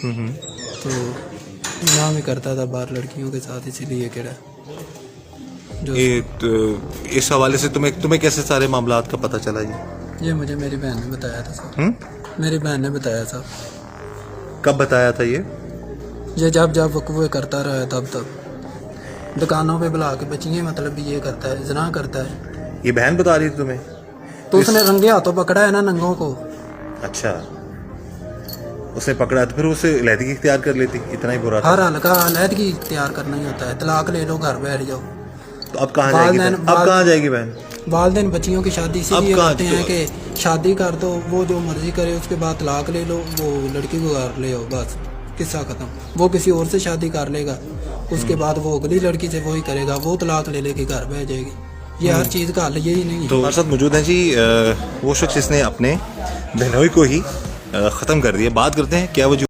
तो यहाँ भी करता था बाहर लड़कियों के साथ, इसीलिए कह रहा जो तो इस हवाले से तुम्हें कैसे सारे मामलात का पता चला ये मुझे मेरी बहन ने बताया था साहब। मेरी बहन ने बताया साहब। कब बताया था ये? जब वकूफ़े करता रहा तब दुकानों पे बुला के बच्चियाँ, मतलब ये करता है, ज़िना करता है। ये बहन बता रही थी तुम्हें? तो उसने रंगे हाथों पकड़ा है ना नंगों को। अच्छा, उसे पकड़ा तो फिर उसे अलहदगी इख्तियार कर लेती, इतना ही बुरा था। हर हाल का अलहदगी इख्तियार करना ही होता है, तलाक ले लो, घर बैठ जाओ। तो अब कहाँ जाएगी बहन? अब कहाँ जाएगी बहन? वालिदैन बच्चियों की शादी इसीलिए करते हैं कि शादी कर दो, वो जो मर्जी करे, उसके बाद तलाक ले लो, वो लड़की को घर ले आओ, बस किस्सा खत्म। वो किसी और से शादी कर लेगा, उसके बाद वो अगली लड़की से वही करेगा, वो तलाक ले लेके घर बैठ जाएगी। ये हर चीज़ का हल यही नहीं है। तो हमारे साथ मौजूद हैं जी वो शख्स जिसने अपने बहनोई को ही ख़त्म कर दिया। बात करते हैं क्या वजह